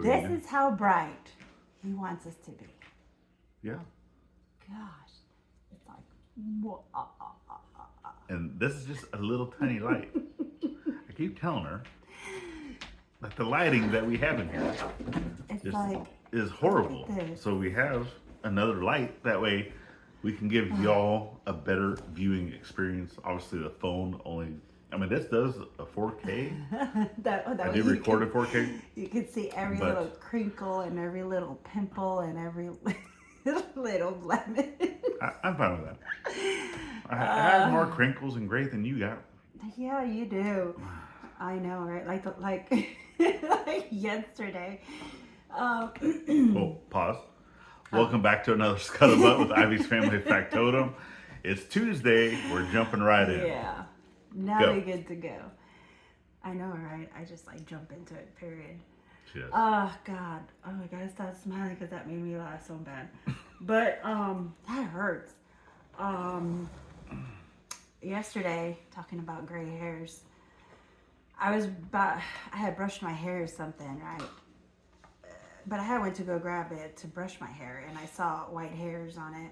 This is how bright he wants us to be. Yeah. Gosh, it's like, And this is just a little tiny light. I keep telling her that the lighting that we have in here is horrible. So we have another light. That way we can give y'all a better viewing experience. Obviously the phone only, I mean, this does a 4K. I did record a 4K. You can see every little crinkle and every little pimple and every little blemish. I'm fine with that. I have more crinkles and gray than you got. Yeah, you do. I know, right? Like yesterday. Oh, pause. Welcome back to another Scuttlebutt with Ivy's Family Factotum. It's Tuesday. We're jumping right in. Yeah. Now we're good to go. I know, right? I just jump into it, period. She does. Oh, God. Oh, I gotta stop smiling because that made me laugh so bad. But, that hurts. Yesterday, talking about gray hairs, I had brushed my hair or something, right? But I went to go grab it to brush my hair, and I saw white hairs on it.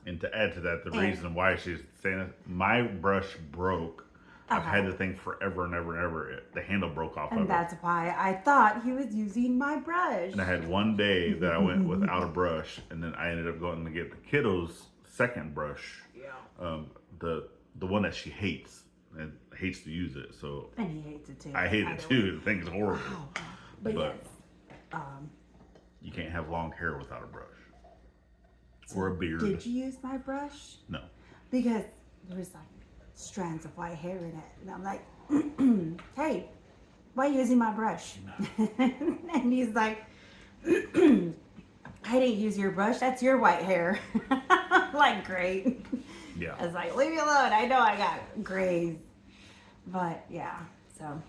And to add to that, the reason why she's saying it, my brush broke. I've had the thing forever and ever and ever. The handle broke off of it. And that's why I thought he was using my brush. And I had one day that I went without a brush, and then I ended up going to get the kiddo's second brush. Yeah. The one that she hates and hates to use it. So. And he hates it too. I hate it too. The thing's horrible. But yes. You can't have long hair without a brush. Or a beard. Did you use my brush? No. Because there was strands of white hair in it. And I'm like, hey, why are you using my brush? And he's like, I didn't use your brush. That's your white hair. I'm like, great. Yeah. I was like, leave me alone. I know I got grays. But yeah, so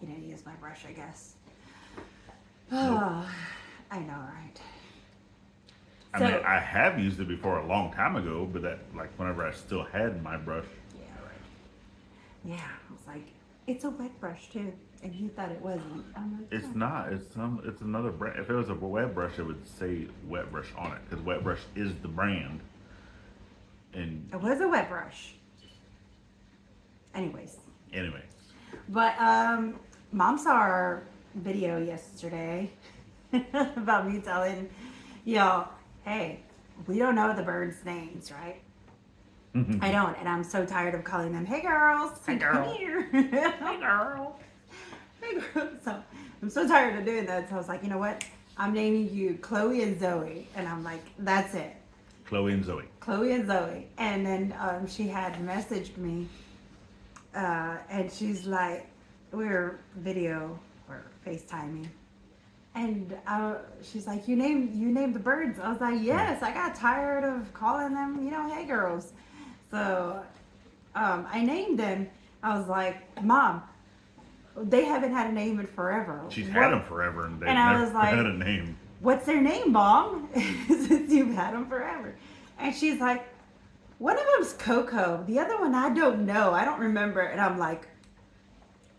he didn't use my brush, I guess. Oh, I know, right? I mean, I have used it before a long time ago, but that, whenever I still had my brush. Yeah, right. Yeah, I was like, it's a wet brush too, and he thought it wasn't. I'm like, it's not. It's another brand. If it was a wet brush, it would say wet brush on it, because wet brush is the brand. And it was a wet brush. Anyways. But Mom saw our video yesterday about me telling y'all, hey, we don't know the birds' names, right? I don't, and I'm so tired of calling them, hey girls, hey girl, come here. Hey girl, hey girl. So I'm so tired of doing that. So I was like, you know what? I'm naming you Chloe and Zoe, and I'm like, that's it. Chloe and Zoe. Chloe and Zoe, and then she had messaged me, and she's like, we were video or FaceTiming. And she's like, you named the birds. I was like, yes. I got tired of calling them, hey girls. So I named them. I was like, Mom, they haven't had a name in forever. She's had them forever, and they've never had a name. What's their name, Mom? Since you've had them forever. And she's like, one of them's Coco. The other one, I don't know. I don't remember. And I'm like,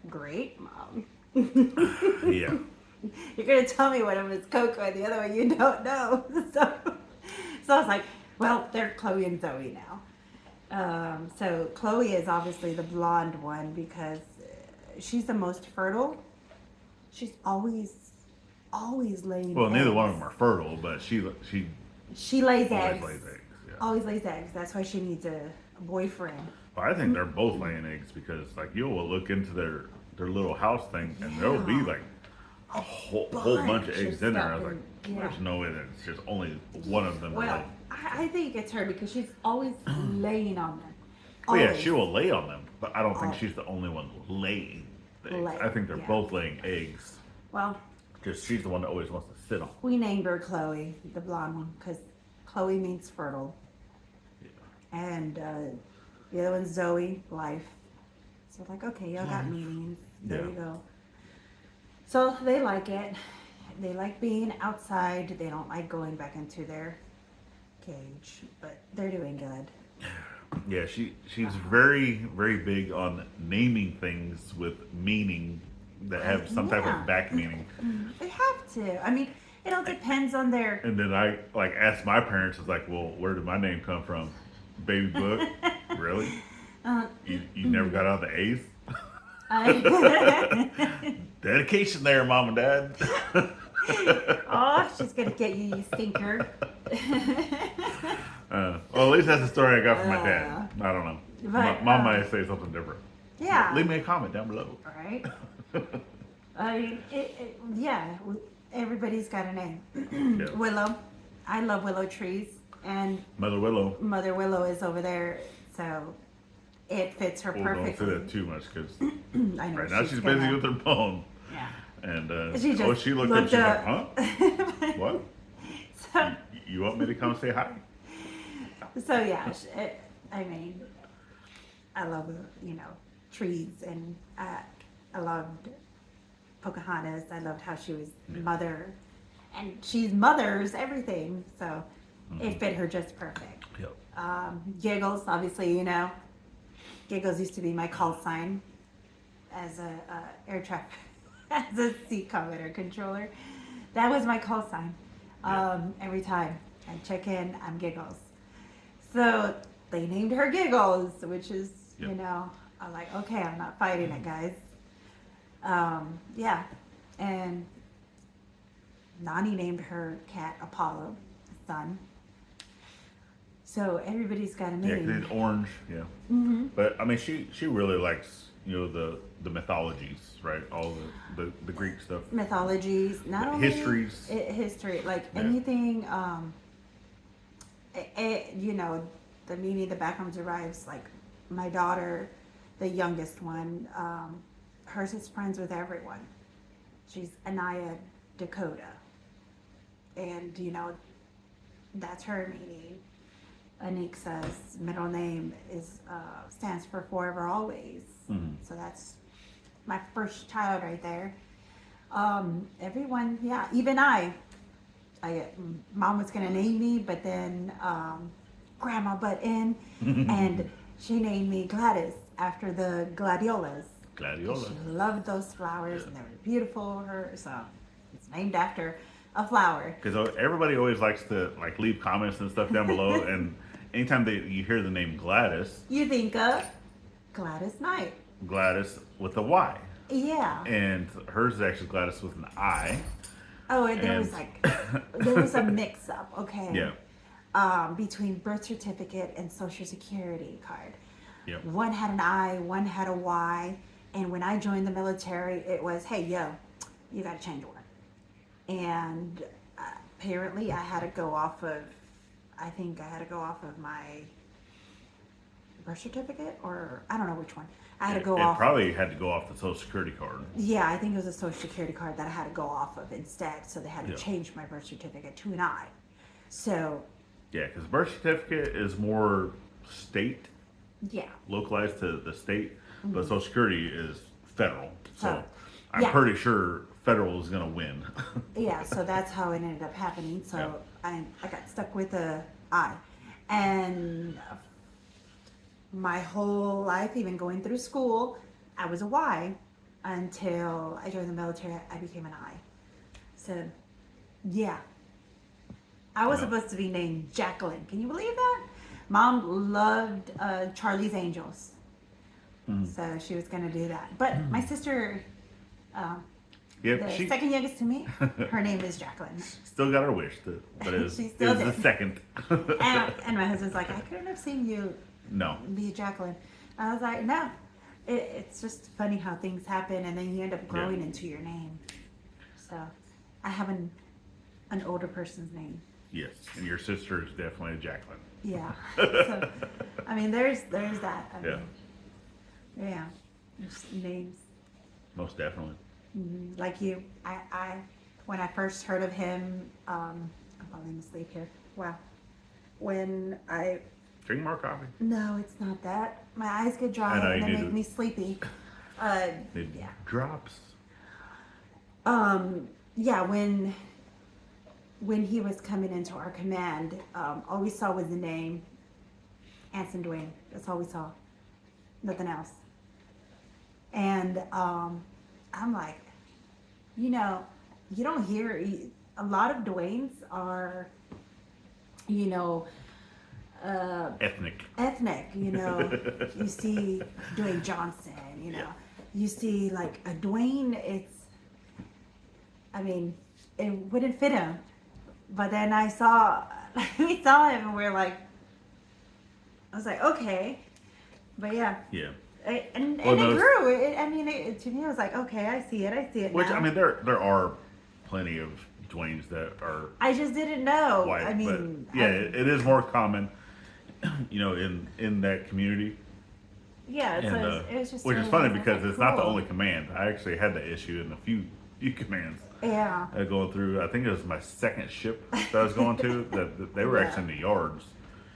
great, Mom. Yeah. You're going to tell me one of them is Coco and the other one you don't know. So I was like, well, they're Chloe and Zoe now. So Chloe is obviously the blonde one because she's the most fertile. She's always laying Well, eggs. neither one of them are fertile, but she lays always eggs. lays eggs. Yeah. Always lays eggs. That's why she needs a boyfriend. Well, I think they're both laying eggs because you'll look into their little house thing and there'll be a whole bunch of eggs in there. I was like, there's no way that it's just only one of them. Well, I think it's her because she's always laying on them. Well, yeah, she will lay on them, but I don't think she's the only one laying the eggs. I think they're both laying eggs. Well, because she's the one that always wants to sit on. We named her Chloe, the blonde one, because Chloe means fertile. Yeah. And the other one's Zoe, life. So like, okay, y'all got meanings. There you go. So they like it. They like being outside. They don't like going back into their cage, but they're doing good. Yeah, she's very, very big on naming things with meaning that have some type of back meaning. They have to. I mean, it all depends on their. And then I like asked my parents, "Was like, well, where did my name come from? Baby Book, really? You never got out of the eighth? Dedication there, Mom and Dad." Oh, she's gonna get you, you stinker. Well, at least that's the story I got from my dad. I don't know. But, Mom might say something different. Yeah. Leave me a comment down below. Right. I mean, yeah. Everybody's got a name. Yeah. Willow. I love willow trees, and Mother Willow. Mother Willow is over there, so it fits her Well, perfectly. don't say that too much because I know right now she's busy with her phone. Yeah. And She just she looked up. She's up. like, "Huh? What? So, You want me to come say hi?" so yeah. I mean, I love trees, and I loved Pocahontas. I loved how she was mother, and she's mother's everything. So it fit her just perfect. Yep. Giggles, obviously, Giggles used to be my call sign as a air traffic, as a seat commenter controller. That was my call sign. Every time I check in, I'm Giggles. So they named her Giggles, which is, I'm like, okay, I'm not fighting it, guys. Yeah. And Nani named her cat Apollo, son. So everybody's got a name. Yeah, 'cause it's orange. Yeah. Mm-hmm. But I mean, she really likes the mythologies, right? All the Greek stuff. Mythologies, not only histories. History, like anything. The meaning, the background derives. Like my daughter, the youngest one, hers is friends with everyone. She's Anaya Dakota, and that's her meaning. Anixa's middle name stands for forever always. Mm-hmm. So that's my first child right there. Everyone, yeah, even Mom was gonna name me, but then Grandma butt in, and she named me Gladys after the gladiolas. Gladiola. She loved those flowers, and they were beautiful. So it's named after a flower. Because everybody always likes to leave comments and stuff down below, and anytime you hear the name Gladys, you think of Gladys Knight. Gladys with a Y. Yeah. And hers is actually Gladys with an I. Oh, and there was a mix-up. Okay. Yeah. Between birth certificate and social security card. Yep. One had an I, one had a Y, and when I joined the military, it was, hey, yo, you got to change one. And apparently, I had to go off of my birth certificate, or I don't know which one. I had to go off. It probably had to go off the social security card. Yeah, I think it was a social security card that I had to go off of instead. So they had to change my birth certificate to an I. So. Yeah, because birth certificate is more state. Yeah. Localized to the state, but Social Security is federal. So I'm yeah. pretty sure federal is going to win. Yeah, so that's how it ended up happening. So I got stuck with the I. And my whole life, even going through school, I was a Y until I joined the military. I became an I. So, yeah. I was supposed to be named Jacqueline. Can you believe that? Mom loved Charlie's Angels. So she was going to do that. But my sister, second youngest to me, her name is Jacqueline. Still got her wish, but it's the second. and my husband's like, I couldn't have seen you be Jacqueline. I was like, no. It's just funny how things happen, and then you end up growing into your name. So I have an older person's name. Yes, and your sister is definitely a Jacqueline. Yeah. So, I mean, there's that. I mean, yeah. There's names. Most definitely. Mm-hmm. Like you, I when I first heard of him, I'm falling asleep here. Wow. When I drink more coffee. No, it's not that. My eyes get dry and they make me sleepy. Drops. Yeah, when he was coming into our command, all we saw was the name Anson Dwayne. That's all we saw. Nothing else. And I'm like, you know, you don't hear a lot of Dwaynes are, you know, Ethnic. ethnic. You know, you see Dwayne Johnson. You know, Yeah. you see like a Dwayne. I mean, it wouldn't fit him. But then we saw him, and we're like, I was like, okay, but yeah. Yeah. And Well, it no, grew. To me, I was like, okay, I see it which now. I mean, there are plenty of Dwaynes that are I just didn't know. white, I mean, but yeah, it is more common, you know, in that community. yeah, And it was just which is really funny nice. I was because like, it's not the cool. only command. I actually had that issue in a few commands Yeah. going through. I think it was my second ship that I was going to. That they were Yeah. actually in the yards.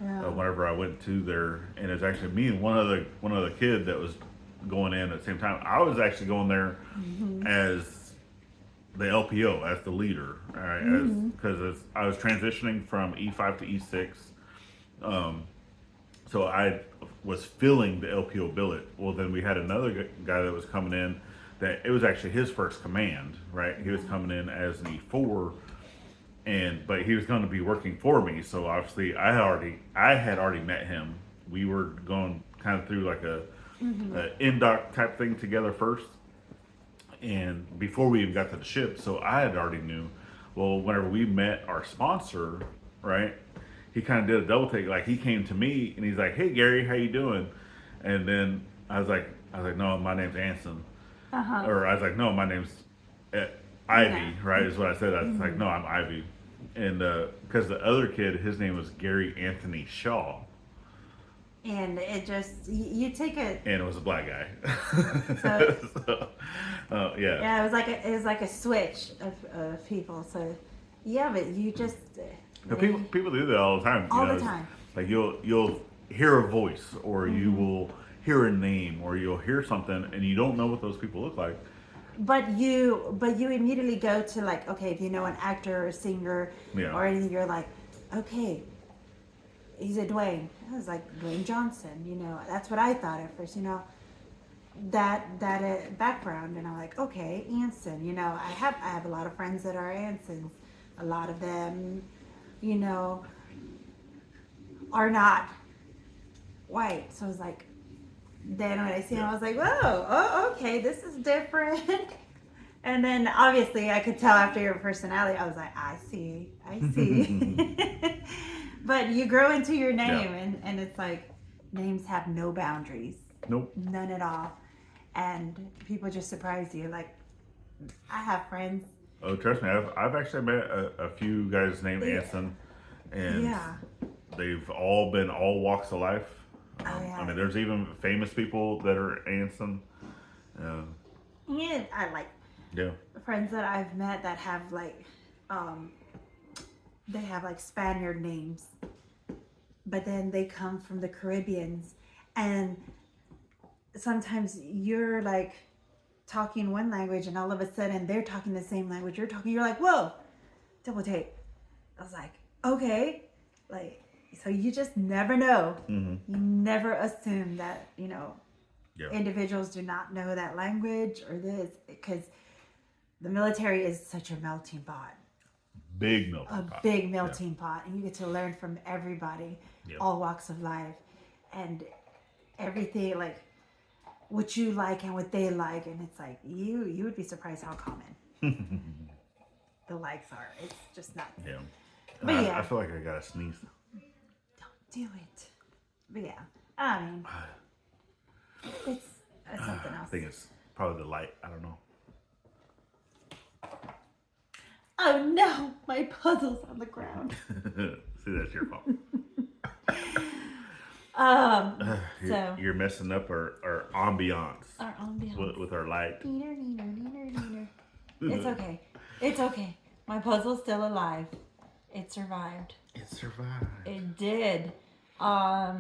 Yeah. Whenever I went to there, and it's actually me and one other kid that was going in at the same time. I was actually going there as the LPO, as the leader, all right, as because I was transitioning from E5 to E6. So I was filling the LPO billet. Well, then we had another guy that was coming in that it was actually his first command, right? He was coming in as an E4, but he was going to be working for me. So obviously I had already met him. We were going kind of through like a in-dock type thing together first, and before we even got to the ship, so I had already knew. Well, whenever we met our sponsor, right, he kind of did a double take. Like he came to me and he's like, "Hey Gary, how you doing?" And then I was like, "No, my name's Anson," or I was like, "No, my name's Ivy," Yeah. right? Is what I said. I was like, "No, I'm Ivy," and because the other kid, his name was Gary Anthony Shaw. And it just you take it. And it was a black guy. So So, yeah. yeah, it was like a switch of people. So yeah, but you just But people do that all the time. all the It's time. like you'll hear a voice, or you will hear a name, or you'll hear something, and you don't know what those people look like. But you immediately go to like, okay, if you know an actor or a singer Yeah. or anything, you're like, okay, he's a Dwayne. I was like Dwayne Johnson, you know. That's what I thought at first, you know. That background, and I'm like, okay, Anson. You know, I have a lot of friends that are Ansons. A lot of them, you know, are not white. So I was like, then when I see him, I was like, whoa, oh, okay, this is different. And then obviously I could tell after your personality, I was like, I see. But you grow into your name, and it's like names have no boundaries. Nope. None at all. And people just surprise you. Like, I have friends. Oh, trust me, I've actually met a few guys named Yeah. Anson, and Yeah. they've all been all walks of life. Yeah. I mean, there's even famous people that are Anson. And I like Yeah. friends that I've met that have like, they have like Spaniard names, but then they come from the Caribbeans, and sometimes you're like talking one language, and all of a sudden they're talking the same language you're talking. You're like, whoa, double take. I was like, okay, like, so you just never know. You never assume that, you know, individuals do not know that language or this, because the military is such a melting pot. Big melting pot. Big melting pot, and you get to learn from everybody, all walks of life, and everything, like what you like and what they like, and it's like you would be surprised how common the likes are. It's just nuts. Yeah. But yeah, I feel like I gotta sneeze. don't do it. But yeah, I mean, it's something I else. think it's probably the light. I don't know. Oh no, my puzzle's on the ground. See, that's your fault. You're messing up our ambiance. Our ambiance. With our light. It's okay. It's okay. My puzzle's still alive. It survived. It survived. It did. I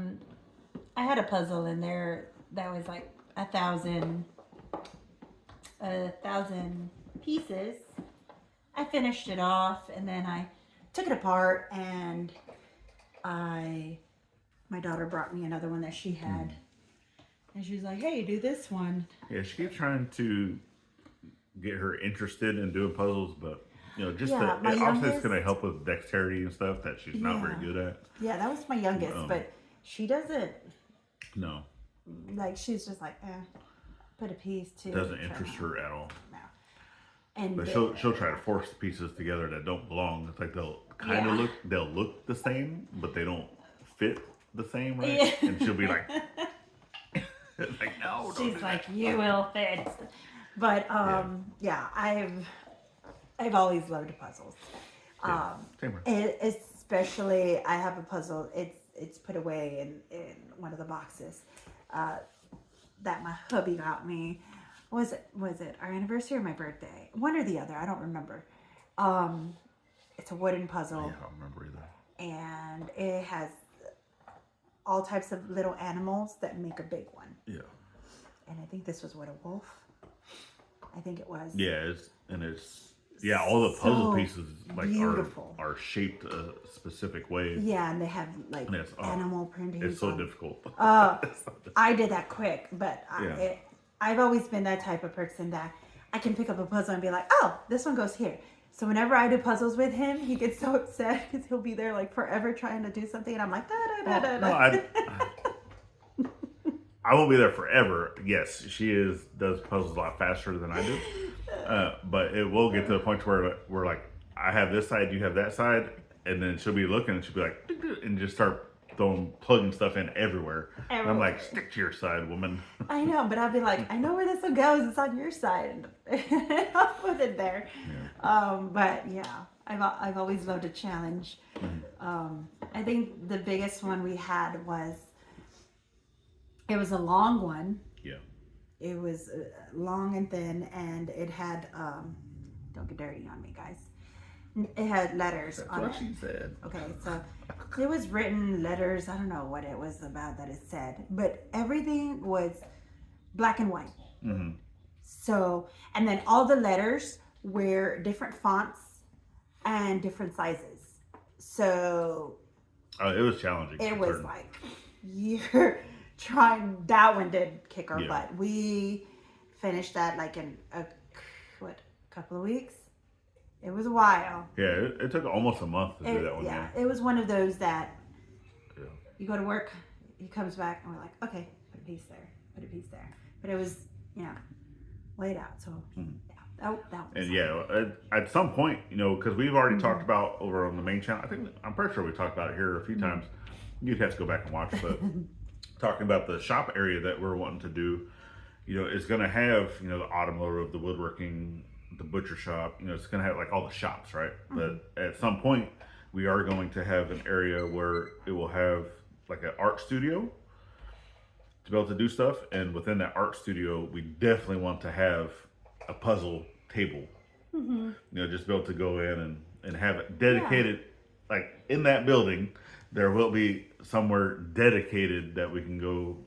had a puzzle in there that was like 1,000 pieces. I finished it off, and then I took it apart, and my daughter brought me another one that she had, and she was like, "Hey, do this one." Yeah, she keeps trying to get her interested in doing puzzles, but just Yeah, my obviously it's youngest. going to help with dexterity and stuff that she's not very Yeah, good at. yeah, that was my youngest, Um, but she doesn't no, like. She's just like, put a piece to. doesn't interest her at all. No. And But she'll try to force the pieces together that don't belong. It's like Yeah. they'll look the same, but they don't fit the same, right? Yeah. And she'll be like, like no, don't She's do like, that. you will fit. But yeah, I've always loved puzzles. Yeah, same here. Especially I have a puzzle. It's put away in one of the boxes that my hubby got me. Was it our anniversary or my birthday? One or the other. I don't remember. It's a wooden puzzle. Yeah, I don't remember either. And it has all types of little animals that make a big one. Yeah. And I think this was what, a wolf? I think it was. Yeah, all the puzzle So pieces like beautiful. are shaped a specific way. Yeah, and they have like And animal printings. It's so difficult. I did that quick, but Yeah. I've always been that type of person that I can pick up a puzzle and be like, oh, this one goes here. So whenever I do puzzles with him, he gets so upset because he'll be there like forever trying to do something, and I'm like, da da da da da. I won't be there forever. Yes, does puzzles a lot faster than I do. But it will get to the point where we're like, I have this side, you have that side, and then she'll be looking and she'll be like, and just start plugging stuff in everywhere. And I'm like, stick to your side, woman. I know, but I'll be like, I know where this one goes. It's on your side. I'll put it there. Yeah. But yeah, I've always loved a challenge. Mm-hmm. I think the biggest one we had was, it was a long one. Yeah. It was long and thin, and it had, don't get dirty on me, guys. It had letters That's on what it. she said. Okay, so it was written letters. I don't know what it was about that it said, but everything was black and white. Mm-hmm. So, and then all the letters were different fonts and different sizes. So it was challenging. it was like, you're trying. That one did kick our Yeah. butt. We finished that like in a couple of weeks. It was a while. Yeah, it took almost a month to do that one. Yeah, it was one of those that Yeah. you go to work, he comes back, and we're like, okay, put a piece there, put a piece there. But it was, laid out. So that was And yeah, at some point, because we've already talked about over on the main channel. I'm pretty sure we talked about it here a few times. You'd have to go back and watch, but talking about the shop area that we're wanting to do, it's going to have the automotive, the woodworking, the butcher shop. It's going to have like all the shops, right? But at some point, we are going to have an area where it will have like an art studio to be able to do stuff. And within that art studio, we definitely want to have a puzzle table. Just be able to go in and have it dedicated. Like in that building, there will be somewhere dedicated that we can go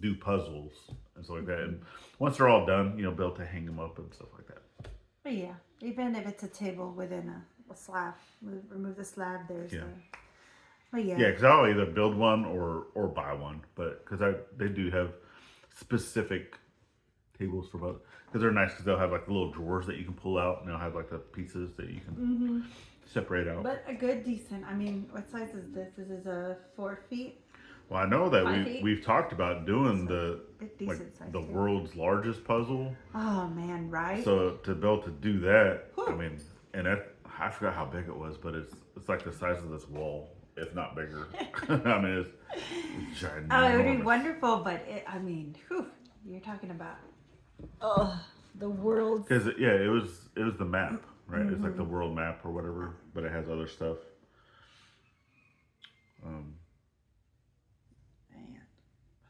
do puzzles and stuff like that. And once they're all done, be able to hang them up and stuff like that. But yeah, even if it's a table within a slab, remove the slab, there's but yeah. Yeah, because I'll either build one or buy one, but because they do have specific tables for both. Because they're nice, because they'll have like little drawers that you can pull out, and they'll have like the pieces that you can separate out. But a good, decent. I mean, what size is this? This is a 4 feet. Well, I know that 5 feet? we've talked about doing the Decent size the too. world's largest puzzle. Oh man, right? So to be able to do that, Whew. I mean, and I forgot how big it was, but it's like the size of this wall, if not bigger. I mean, it's ginormous. Oh, it would be wonderful, but you're talking about the world's. Because it was the map, right? It's like the world map or whatever, but it has other stuff.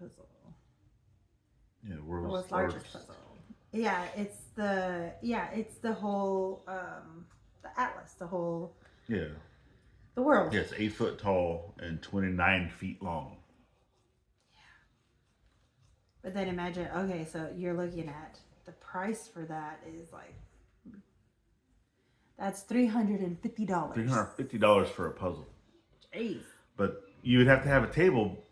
Puzzle. Yeah, The world's world's largest puzzle. Yeah, it's the whole the atlas, the whole Yeah. the world. Yeah, it's 8 foot tall and 29 feet long. But then imagine, okay, so you're looking at the price for that is like that's $350. $350 for a puzzle. Jeez. But you would have to have a table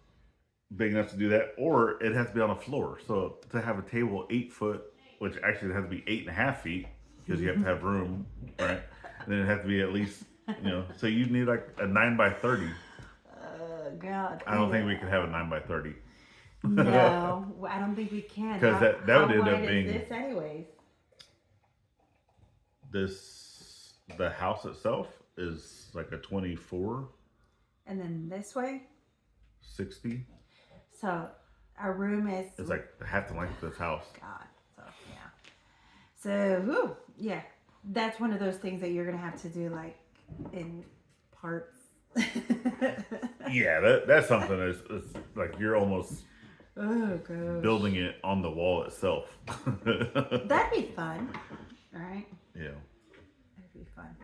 big enough to do that, or it'd have to be on a floor. So to have a table 8 foot which actually has to be 8.5 feet because you have to have room, right? And then it has to be at least, so you need like a 9x30. God. I don't think we could have a 9x30. No, I don't think we can. Because that would end up being this anyways. The house itself is like a 24. And then this way? 60. So our room is... It's like half the length of this house. God. So, yeah. So, whew, yeah. That's one of those things that you're going to have to do like in parts. Yeah, that's something that's like you're almost building it on the wall itself. That'd be fun. All right. Yeah. That'd be fun.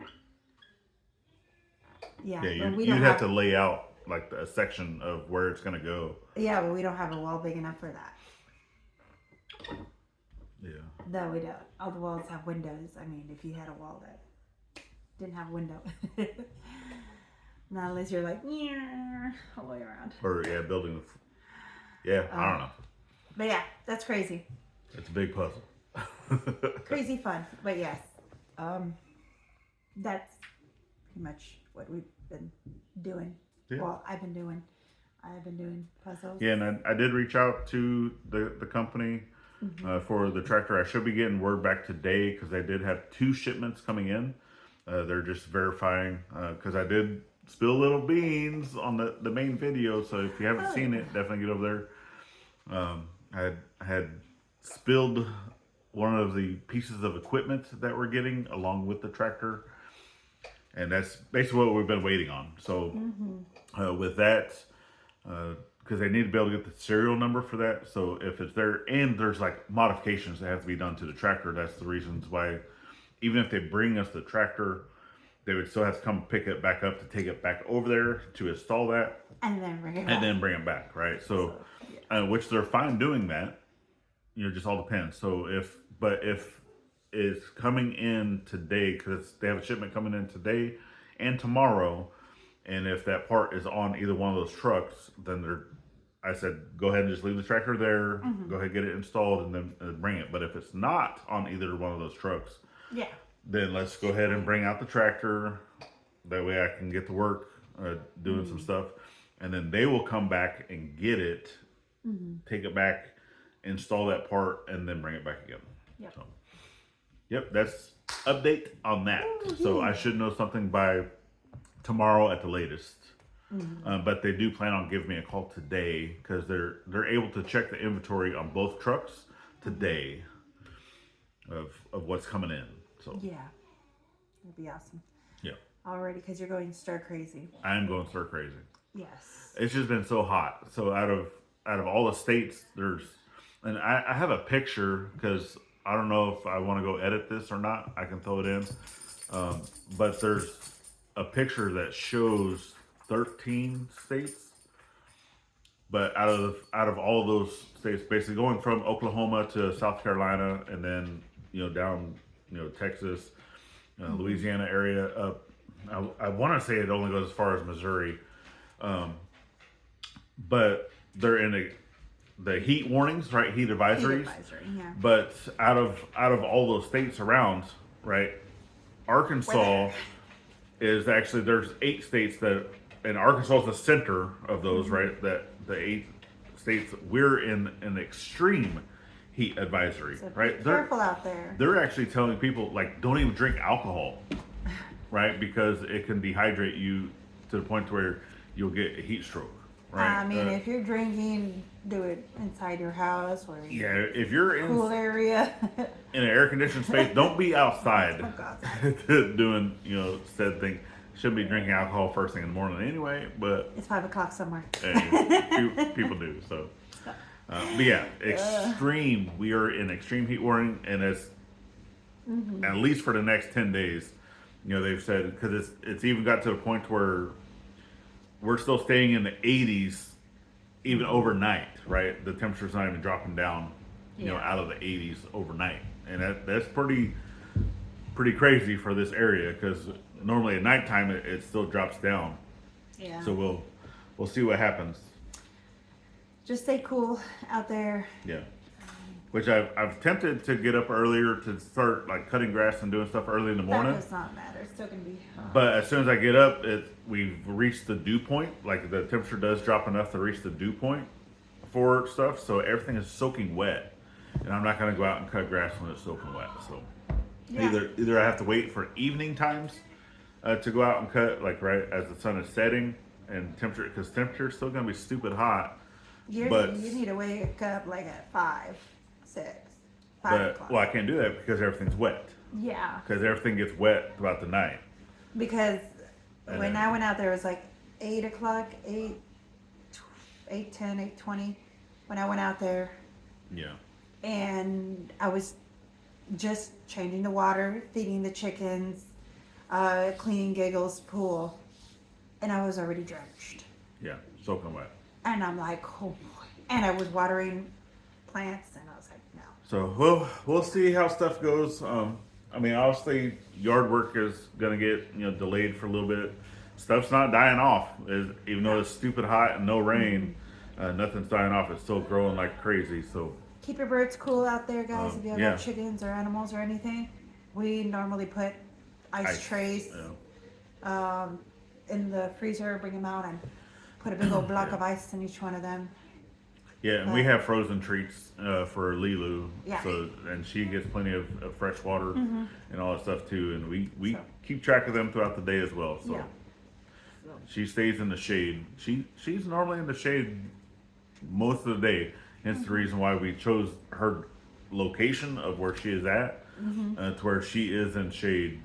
Yeah. Yeah, but you'd have to lay out like a section of where it's going to go. Yeah, but we don't have a wall big enough for that. Yeah. No, we don't. All the walls have windows. I mean, if you had a wall that didn't have a window. Not unless you're like, yeah, all the way around. Or, yeah, building. Yeah, I don't know. But yeah, that's crazy. It's a big puzzle. Crazy fun. But yes, that's pretty much what we've been doing. Yeah. Well, I've been doing puzzles. Yeah, and I did reach out to the company for the tractor. I should be getting word back today because they did have 2 shipments coming in. They're just verifying because I did spill little beans on the main video. So if you haven't seen it, definitely get over there. I had spilled one of the pieces of equipment that we're getting along with the tractor. And that's basically what we've been waiting on. So with that, because they need to be able to get the serial number for that. So if it's there, and there's like modifications that have to be done to the tractor, that's the reasons why, even if they bring us the tractor, they would still have to come pick it back up to take it back over there to install that. And then bring it back. And then bring it back, right? So which they're fine doing that. Just all depends. So if it's coming in today, because they have a shipment coming in today and tomorrow, and if that part is on either one of those trucks, then I said, go ahead and just leave the tractor there, go ahead and get it installed, and then bring it. But if it's not on either one of those trucks, then let's go ahead and bring out the tractor. That way I can get to work doing some stuff, and then they will come back and get it, take it back, install that part, and then bring it back again. Yep. So, that's update on that. So I should know something by tomorrow at the latest. But they do plan on giving me a call today because they're able to check the inventory on both trucks today of what's coming in. So yeah, it'd be awesome. Yeah. Already, because you're going stir crazy. I am going stir crazy. Yes. It's just been so hot. So out of all the states, and I have a picture because I don't know if I want to go edit this or not. I can throw it in. But there's a picture that shows 13 states. But out of all of those states, basically going from Oklahoma to South Carolina, and then down Texas, Louisiana area up. I want to say it only goes as far as Missouri, but they're in the heat warnings, right? Heat advisories. Heat advisory, yeah. But out of all those states around, right? Arkansas is actually, there's 8 states that, and Arkansas is the center of those, right? That the 8 states, we're in an extreme heat advisory, So right? be careful out there. They're actually telling people like, don't even drink alcohol, right? Because it can dehydrate you to the point where you'll get a heat stroke, right? I mean, if you're drinking, do it inside your house or if you're in cool area. in an air conditioned space, don't be outside Oh, God. doing said thing. Shouldn't be drinking alcohol first thing in the morning anyway, but It's 5 o'clock somewhere. people do. So, but yeah, extreme. We are in extreme heat warning, and it's at least for the next 10 days. They've said, because it's even got to a point where we're still staying in the 80s, even overnight. Right, the temperature's not even dropping down, out of the 80s overnight, and that's pretty crazy for this area because normally at nighttime it still drops down. Yeah. So we'll see what happens. Just stay cool out there. Yeah. Which I've attempted to get up earlier to start like cutting grass and doing stuff early in the morning. That does not matter. It's still gonna be hot. But as soon as I get up, we've reached the dew point. Like the temperature does drop enough to reach the dew point for stuff. So everything is soaking wet, and I'm not gonna go out and cut grass when it's soaking wet. So either I have to wait for evening times to go out and cut, like right as the sun is setting, and temperature, because temperature is still gonna be stupid hot. You need to wake up like at 5, 6, 5 But o'clock. well, I can't do that because everything's wet. Yeah. Because everything gets wet throughout the night. Because when I went out there, it was like 8 o'clock, 8, 10, 8:20. When I went out there, Yeah. and I was just changing the water, feeding the chickens, cleaning Giggle's pool, and I was already drenched. Yeah, soaking wet. And I'm like, oh boy. And I was watering plants, and I was like, no. So we'll see how stuff goes. I mean, obviously, yard work is gonna get delayed for a little bit. Stuff's not dying off, even though it's stupid hot and no rain. Nothing's dying off. It's still growing like crazy. So Keep your birds cool out there, guys. If you have yeah. chickens or animals or anything, we normally put ice trays in the freezer, bring them out, and put a big old block of ice in each one of them. Yeah, and we have frozen treats for Lilu. Yeah. So and she gets plenty of fresh water and all that stuff too. And we keep track of them throughout the day as well. So she stays in the shade. She's normally in the shade most of the day. Hence the reason why we chose her location of where she is at to where she is in shade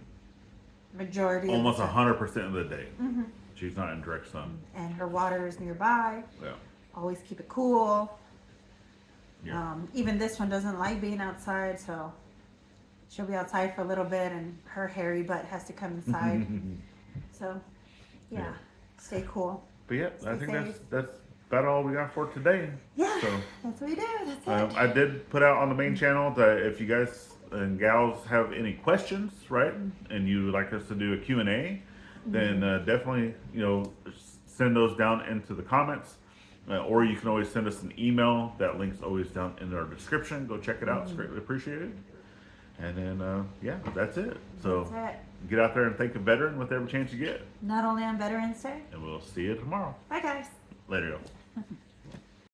Majority almost of 100% of the day. She's not in direct sun. and her water is nearby. Yeah. Always keep it cool. Yeah. Even this one doesn't like being outside, so she'll be outside for a little bit, and her hairy butt has to come inside. So, Yeah. stay cool. But yeah, I Stay think safe. that's about all we got for today. Yeah, So that's what we do. That's it. I did put out on the main channel that if you guys and gals have any questions, right, and you would like us to do a Q&A, then definitely send those down into the comments. Or you can always send us an email. That link's always down in our description. Go check it out. It's greatly appreciated. And then, that's it. So That's it. get out there and thank a veteran with every chance you get. Not only on Veterans Day. And we'll see you tomorrow. Bye, guys. Later, y'all.